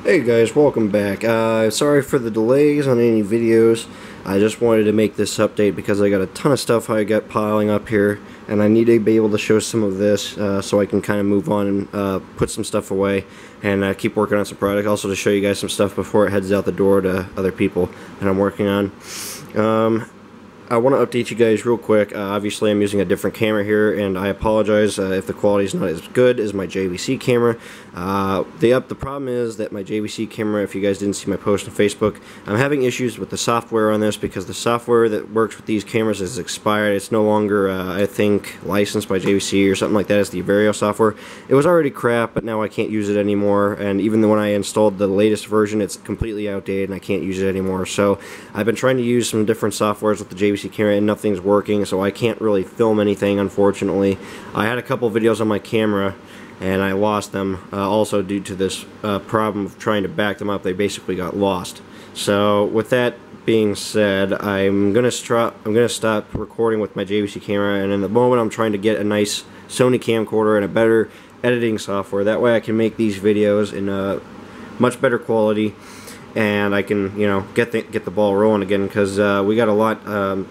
Hey guys, welcome back. Sorry for the delays on any videos. I just wanted to make this update because I got a ton of stuff I got piling up here, and I need to be able to show some of this so I can kind of move on and put some stuff away and keep working on some product. Also to show you guys some stuff before it heads out the door to other people that I'm working on. I want to update you guys real quick. Obviously I'm using a different camera here, and I apologize if the quality is not as good as my JVC camera. The problem is that my JVC camera, if you guys didn't see my post on Facebook, I'm having issues with the software on this because the software that works with these cameras is expired. It's no longer, I think, licensed by JVC or something like that. It's the Vario software. It was already crap, but now I can't use it anymore, and even when I installed the latest version, it's completely outdated and I can't use it anymore. So I've been trying to use some different softwares with the JVC camera and nothing's working, so I can't really film anything, unfortunately. I had a couple videos on my camera and I lost them also due to this problem of trying to back them up. They basically got lost. So with that being said, I'm gonna stop recording with my JVC camera, and in the moment I'm trying to get a nice Sony camcorder and a better editing software. That way I can make these videos in a much better quality, and I can, you know, get the ball rolling again, because we got a lot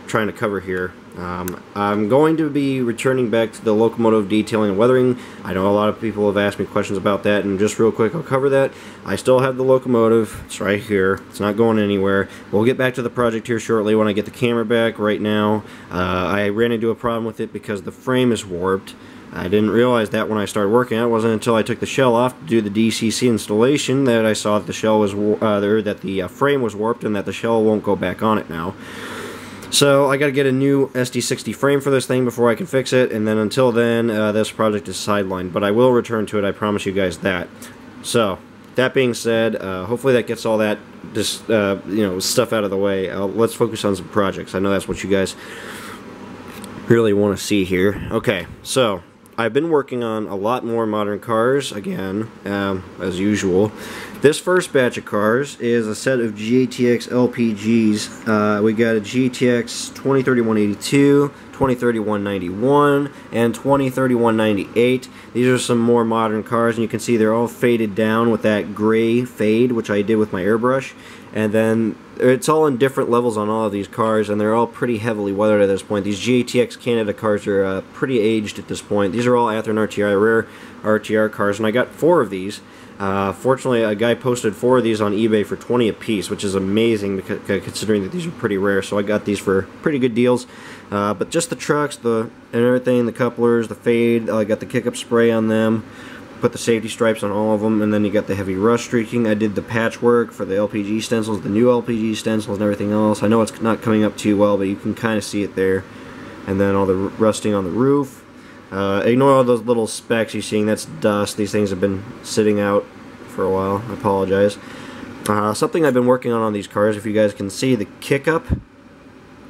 trying to cover here. I'm going to be returning back to the locomotive detailing and weathering. I know a lot of people have asked me questions about that, and just real quick I'll cover that. I still have the locomotive. It's right here. It's not going anywhere. We'll get back to the project here shortly when I get the camera back. Right now I ran into a problem with it because the frame is warped. I didn't realize that when I started working. It wasn't until I took the shell off to do the DCC installation that I saw that the shell was that the frame was warped and that the shell won't go back on it now. So I got to get a new SD60 frame for this thing before I can fix it, and then until then this project is sidelined. But I will return to it. I promise you guys that. So that being said, hopefully that gets all that stuff out of the way. Let's focus on some projects. I know that's what you guys really want to see here. Okay, so I've been working on a lot more modern cars again, as usual. This first batch of cars is a set of GATX LPGs. We got a GATX 2031-82, 2031-91, and 2031-98. These are some more modern cars, and you can see they're all faded down with that gray fade, which I did with my airbrush. And then it's all in different levels on all of these cars, and they're all pretty heavily weathered at this point. These GATX Canada cars are pretty aged at this point. These are all Athearn RTR, rare RTR cars, and I got 4 of these. Fortunately, a guy posted 4 of these on eBay for 20 a piece, which is amazing because, considering that these are pretty rare. So I got these for pretty good deals. But just the trucks, and everything, the couplers, the fade, I got the kick-up spray on them. Put the safety stripes on all of them, and then you got the heavy rust streaking. I did the patchwork for the LPG stencils, the new LPG stencils, and everything else. I know it's not coming up too well, but you can kind of see it there. And then all the rusting on the roof. Ignore all those little specks you're seeing. That's dust. These things have been sitting out for a while. I apologize. Something I've been working on these cars, if you guys can see, the kick-up.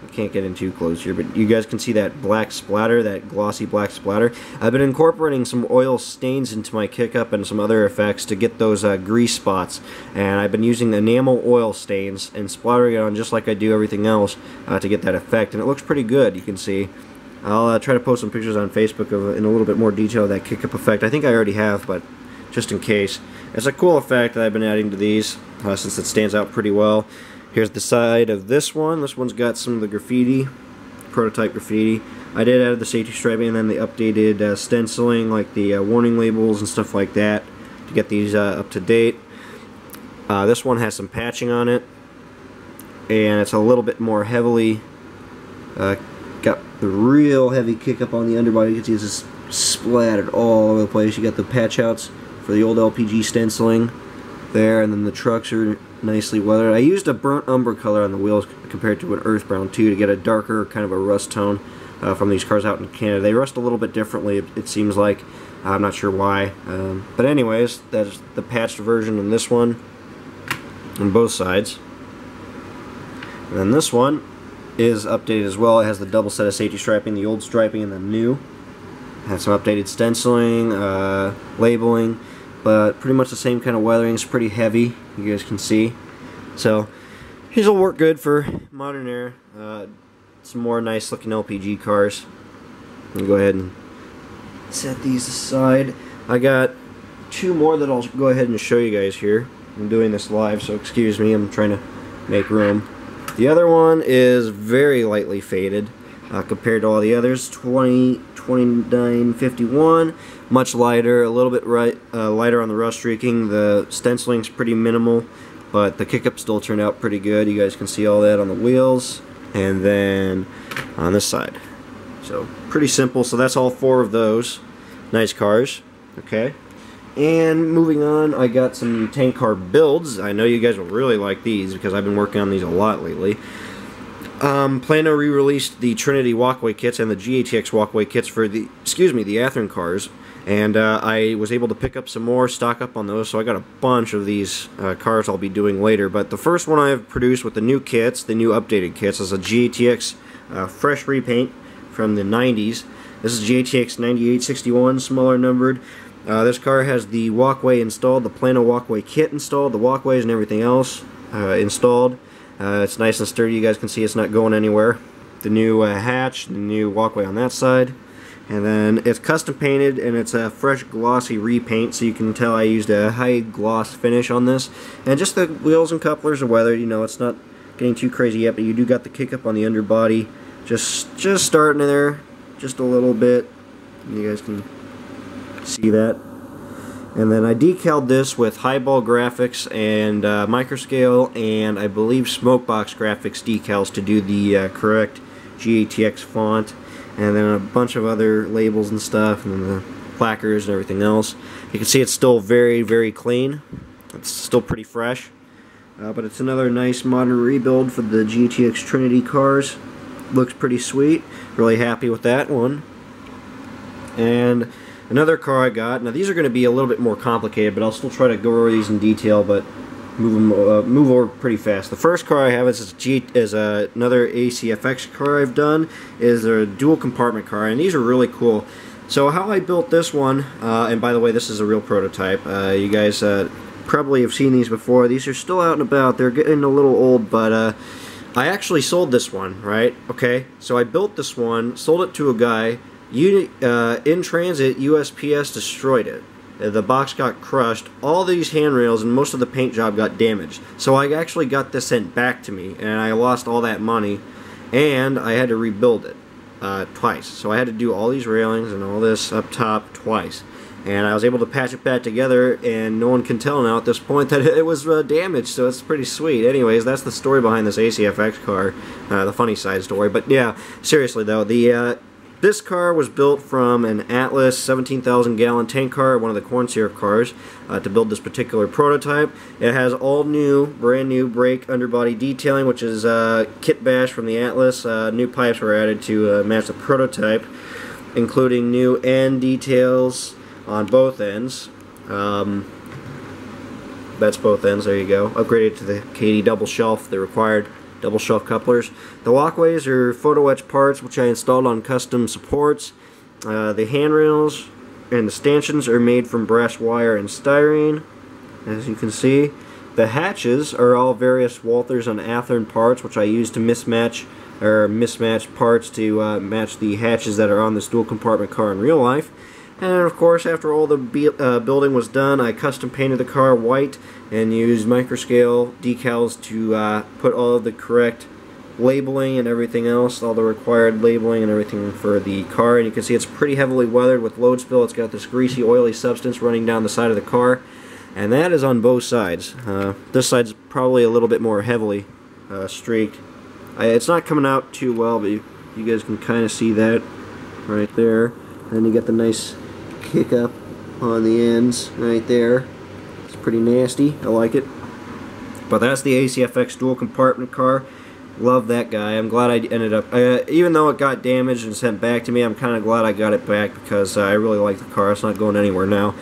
I can't get in too close here, but you guys can see that black splatter, that glossy black splatter. I've been incorporating some oil stains into my kick-up and some other effects to get those grease spots, and I've been using enamel oil stains and splattering it on just like I do everything else to get that effect, and it looks pretty good. You can see. I'll try to post some pictures on Facebook in a little bit more detail of that kick-up effect. I think I already have, but just in case. It's a cool effect that I've been adding to these since it stands out pretty well. Here's the side of this one. This one's got some of the graffiti, prototype graffiti. I did add the safety striping and then the updated stenciling, like the warning labels and stuff like that, to get these up to date. This one has some patching on it, and it's a little bit more heavily got the real heavy kick up on the underbody. You can see it's just splattered all over the place. You got the patch outs for the old LPG stenciling there, and then the trucks are nicely weathered. I used a burnt umber color on the wheels compared to an earth brown too, to get a darker kind of a rust tone from these cars out in Canada. They rust a little bit differently, it seems like. I'm not sure why. But anyways, that's the patched version in this one on both sides. And then this one is updated as well. It has the double set of safety striping, the old striping and the new. It has some updated stenciling, labeling, but pretty much the same kind of weathering. It's pretty heavy, you guys can see. So these will work good for modern era. Some more nice looking LPG cars. I'll go ahead and set these aside. I got two more that I'll go ahead and show you guys here. I'm doing this live, so excuse me, I'm trying to make room. The other one is very lightly faded compared to all the others. 2951, much lighter, a little bit lighter on the rust streaking. The stenciling's pretty minimal, but the kick-up still turned out pretty good. You guys can see all that on the wheels, and then on this side. So pretty simple. So that's all four of those. Nice cars. Okay. And moving on, I got some tank car builds. I know you guys will really like these because I've been working on these a lot lately. Plano re-released the Trinity walkway kits and the GATX walkway kits for the, the Athearn cars, and I was able to pick up some more, stock up on those, so I got a bunch of these cars I'll be doing later. But the first one I have produced with the new kits, the new updated kits, is a GATX fresh repaint from the 90s. This is GATX 9861, smaller numbered. This car has the walkway installed, the Plano walkway kit installed, the walkways and everything else installed. It's nice and sturdy. You guys can see it's not going anywhere. The new hatch, the new walkway on that side, and then it's custom painted, and it's a fresh glossy repaint, so you can tell I used a high gloss finish on this. And just the wheels and couplers are weathered. You know, it's not getting too crazy yet, but you do got the kick up on the underbody, just starting there, just a little bit. You guys can see that. And then I decaled this with highball graphics and microscale and I believe smokebox graphics decals to do the correct GATX font, and then a bunch of other labels and stuff, and then the placards and everything else. You can see it's still very, very clean. It's still pretty fresh, but it's another nice modern rebuild for the GATX Trinity cars. Looks pretty sweet. Really happy with that one. And another car I got. Now these are going to be a little bit more complicated, but I'll still try to go over these in detail, but move over pretty fast. The first car I have is another ACFX car I've done. Is a dual compartment car, and these are really cool. So how I built this one, and by the way, this is a real prototype. You guys probably have seen these before. These are still out and about. They're getting a little old, but I actually sold this one, right? Okay, so I built this one, sold it to a guy. In transit, USPS destroyed it. The box got crushed, all these handrails and most of the paint job got damaged. So I actually got this sent back to me, and I lost all that money, and I had to rebuild it twice. So I had to do all these railings and all this up top twice. And I was able to patch it back together, and no one can tell now at this point that it was damaged, so it's pretty sweet. Anyways, that's the story behind this ACFX car, the funny side story. But yeah, seriously though, this car was built from an Atlas 17,000 gallon tank car, one of the corn syrup cars, to build this particular prototype. It has all new, brand new brake underbody detailing, which is kit bash from the Atlas. New pipes were added to match the prototype, including new end details on both ends. That's both ends, there you go. Upgraded to the KD double shelf, the required double shelf couplers. The walkways are photo etch parts, which I installed on custom supports. The handrails and the stanchions are made from brass wire and styrene, as you can see. The hatches are all various Walthers and Athearn parts, which I used to mismatch parts to match the hatches that are on this dual compartment car in real life. And of course, after all the building was done, I custom painted the car white and used microscale decals to put all of the correct labeling and everything else, all the required labeling and everything for the car. And you can see it's pretty heavily weathered with load spill. It's got this greasy, oily substance running down the side of the car, and that is on both sides. This side's probably a little bit more heavily streaked. It's not coming out too well, but you guys can kind of see that right there. And you get the nice kick up on the ends right there. It's pretty nasty. I like it. But that's the ACFX dual compartment car. Love that guy. I'm glad I ended up, even though it got damaged and sent back to me, I'm kind of glad I got it back because I really like the car. It's not going anywhere now.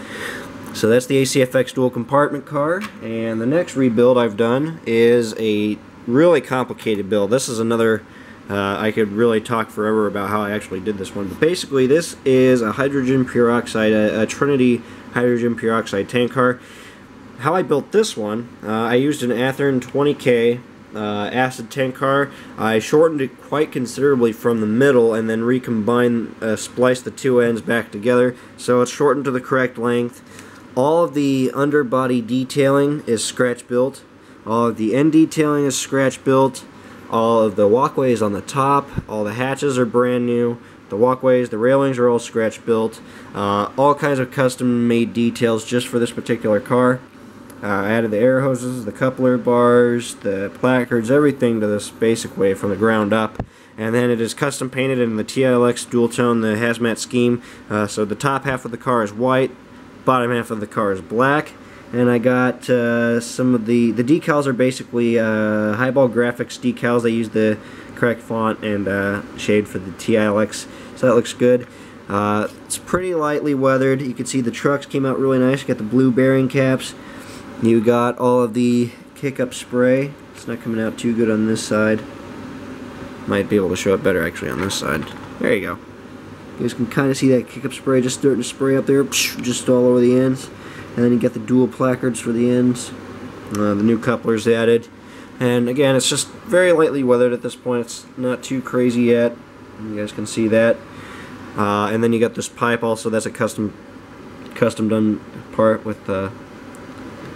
So that's the ACFX dual compartment car. And the next rebuild I've done is a really complicated build. This is another, I could really talk forever about how I actually did this one. But basically this is a hydrogen peroxide, a Trinity hydrogen peroxide tank car. How I built this one, I used an Athearn 20K acid tank car. I shortened it quite considerably from the middle and then recombined, spliced the two ends back together so it's shortened to the correct length. All of the underbody detailing is scratch built. All of the end detailing is scratch built. All of the walkways on the top, all the hatches are brand new. The walkways, the railings are all scratch built. All kinds of custom made details just for this particular car. I added the air hoses, the coupler bars, the placards, everything to this basic way from the ground up. And then it is custom painted in the TILX dual tone, the hazmat scheme. So the top half of the car is white, bottom half of the car is black. And I got some of the decals are basically Highball Graphics decals. They use the correct font and shade for the TILX, so that looks good. It's pretty lightly weathered. You can see the trucks came out really nice. You got the blue bearing caps. You got all of the kick-up spray. It's not coming out too good on this side. Might be able to show it better actually on this side. There you go. You guys can kind of see that kick-up spray just starting to spray up there, just all over the ends. And then you got the dual placards for the ends. The new couplers added. And again, it's just very lightly weathered at this point. It's not too crazy yet. You guys can see that. And then you got this pipe also. That's a custom done part with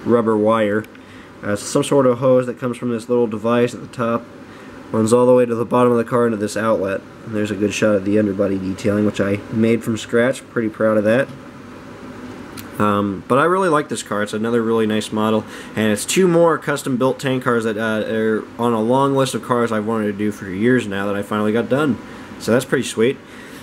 rubber wire. It's some sort of hose that comes from this little device at the top. Runs all the way to the bottom of the car into this outlet. And there's a good shot of the underbody detailing, which I made from scratch. Pretty proud of that. But I really like this car. It's another really nice model, and it's two more custom-built tank cars that are on a long list of cars I've wanted to do for years now that I finally got done. So that's pretty sweet.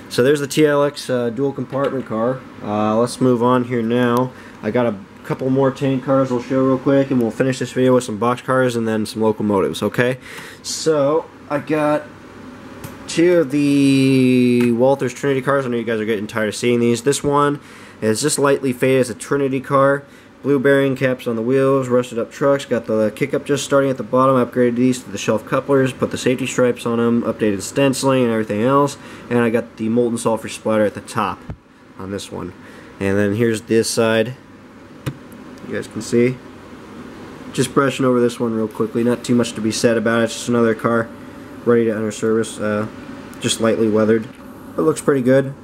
So there's the TILX dual compartment car. Let's move on here now. I got a couple more tank cars we'll show real quick, and we'll finish this video with some box cars and then some locomotives, okay? So I got two of the Walther's Trinity cars. I know you guys are getting tired of seeing these. This one is just lightly faded as a Trinity car. Blue bearing caps on the wheels, rusted up trucks, got the kick-up just starting at the bottom, upgraded these to the shelf couplers, put the safety stripes on them, updated stenciling and everything else, and I got the molten sulfur splatter at the top on this one. And then here's this side. You guys can see. Just brushing over this one real quickly, not too much to be said about it, it's just another car ready to enter service, just lightly weathered. It looks pretty good.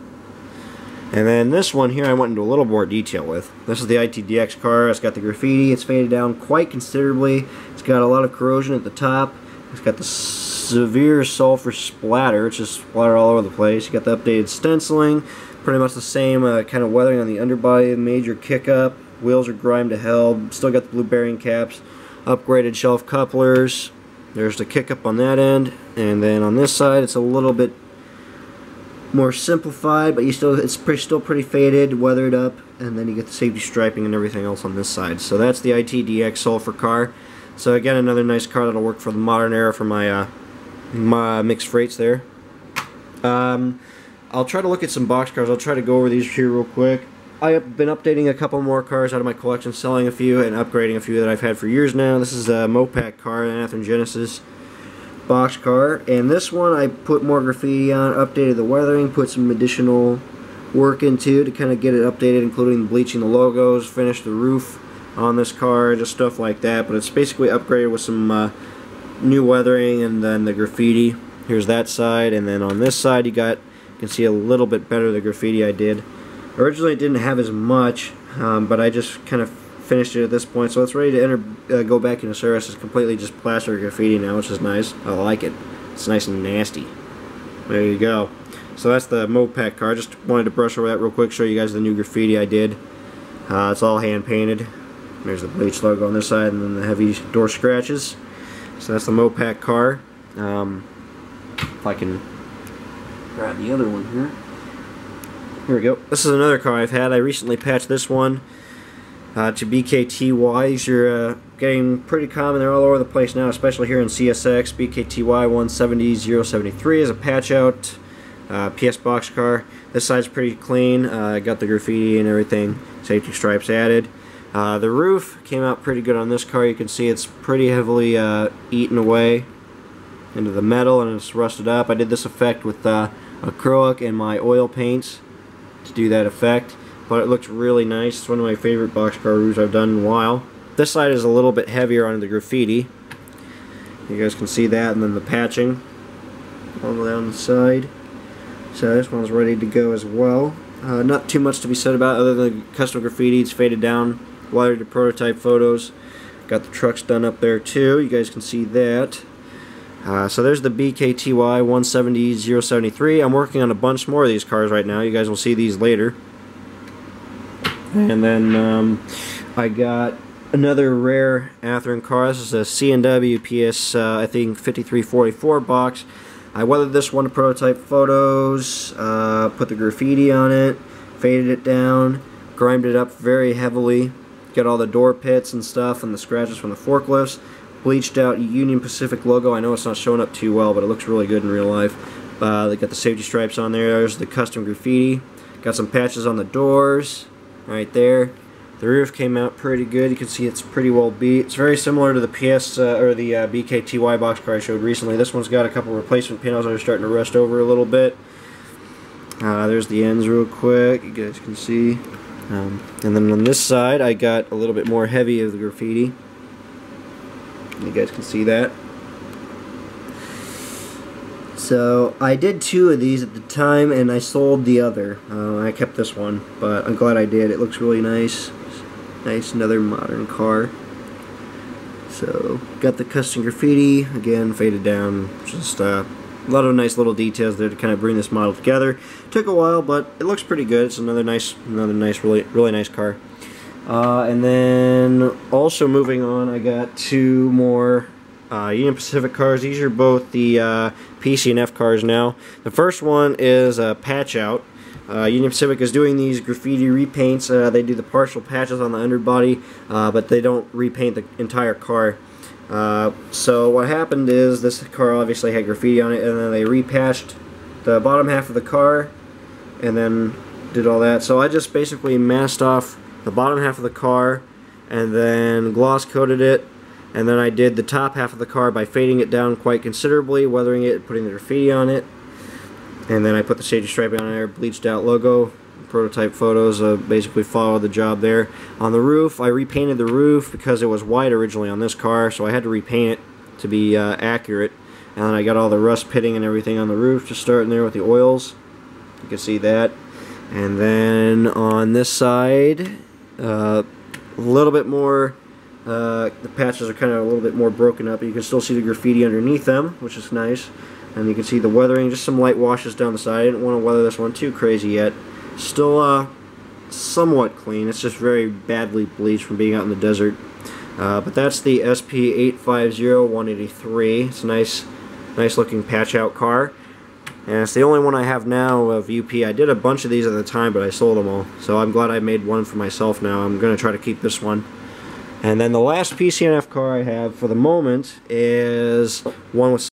And then this one here I went into a little more detail with. This is the ITVX car. It's got the graffiti. It's faded down quite considerably. It's got a lot of corrosion at the top. It's got the severe sulfur splatter. It's just splattered all over the place. You got the updated stenciling. Pretty much the same kind of weathering on the underbody. Major kick-up. Wheels are grimed to hell. Still got the blue bearing caps. Upgraded shelf couplers. There's the kick-up on that end. And then on this side it's a little bit more simplified, but it's still pretty faded, weathered up, and then you get the safety striping and everything else on this side. So that's the ITVX Sulfur car. So again, another nice car that'll work for the modern era for my my mixed freights there. I'll try to look at some box cars. I'll try to go over these here real quick. I have been updating a couple more cars out of my collection, selling a few and upgrading a few that I've had for years now. This is a Mopac car, an Athearn Genesis box car, and this one I put more graffiti on, updated the weathering, put some additional work into to kind of get it updated, including bleaching the logos, finished the roof on this car, just stuff like that. But it's basically upgraded with some new weathering and then the graffiti. Here's that side, and then on this side you can see a little bit better the graffiti I did. Originally it didn't have as much, but I just kind of finished it at this point, so it's ready to go back into service. It's completely just plaster graffiti now, which is nice. I like it. It's nice and nasty. There you go. So that's the Mopac car. Just wanted to brush over that real quick, show you guys the new graffiti I did. It's all hand painted. There's the bleach logo on this side, and then the heavy door scratches. So that's the Mopac car. If I can grab the other one here. Here we go. This is another car I've had. I recently patched this one to BKTY. These are getting pretty common. They're all over the place now, especially here in CSX. BKTY 170073 is a patch out PS Boxcar. This side's pretty clean. Got the graffiti and everything. Safety stripes added. The roof came out pretty good on this car. You can see it's pretty heavily eaten away into the metal and it's rusted up. I did this effect with acrylic and my oil paints to do that effect. But it looks really nice. It's one of my favorite boxcar roofs I've done in a while. This side is a little bit heavier on the graffiti. You guys can see that, and then the patching all down the side. So this one's ready to go as well. Not too much to be said about other than custom graffiti. It's faded down, wired to prototype photos. Got the trucks done up there too. You guys can see that. So there's the BKTY 170-073. I'm working on a bunch more of these cars right now. You guys will see these later. And then I got another rare Athearn car. This is a C&W PS, I think 5344 box. I weathered this one to prototype photos, put the graffiti on it, faded it down, grimed it up very heavily, got all the door pits and stuff and the scratches from the forklifts, bleached out Union Pacific logo. I know it's not showing up too well, but it looks really good in real life. They got the safety stripes on there. There's the custom graffiti. Got some patches on the doors right there. The roof came out pretty good. You can see it's pretty well beat. It's very similar to the PS or the BKTY boxcar I showed recently. This one's got a couple replacement panels that are starting to rust over a little bit. There's the ends real quick. You guys can see. And then on this side, I got a little bit more heavy of the graffiti. You guys can see that. So I did 2 of these at the time, and I sold the other. I kept this one, but I'm glad I did. It looks really nice. Nice, another modern car. So got the custom graffiti again, faded down. Just a lot of nice little details there to kind of bring this model together. Took a while, but it looks pretty good. It's another nice, really nice car. And then also moving on, I got 2 more Union Pacific cars. These are both the PC&F cars now. The first one is a patch out. Union Pacific is doing these graffiti repaints. They do the partial patches on the underbody, but they don't repaint the entire car. So what happened is this car obviously had graffiti on it, and then they repatched the bottom half of the car and then did all that. So I just basically masked off the bottom half of the car and then gloss coated it, and then I did the top half of the car by fading it down quite considerably, weathering it, putting the graffiti on it, and then I put the safety stripe on there, bleached out logo, prototype photos, basically followed the job there. On the roof, I repainted the roof because it was white originally on this car, so I had to repaint it to be accurate. And then I got all the rust pitting and everything on the roof, just starting there with the oils. You can see that. And then on this side, a little bit more, the patches are kind of a little bit more broken up. You can still see the graffiti underneath them, which is nice. And you can see the weathering, just some light washes down the side. I didn't want to weather this one too crazy yet. Still somewhat clean. It's just very badly bleached from being out in the desert. But that's the SP850183. It's a nice looking patch out car. And it's the only one I have now of UP. I did a bunch of these at the time, but I sold them all. So I'm glad I made one for myself now. I'm going to try to keep this one. And then the last PC&F car I have for the moment is one with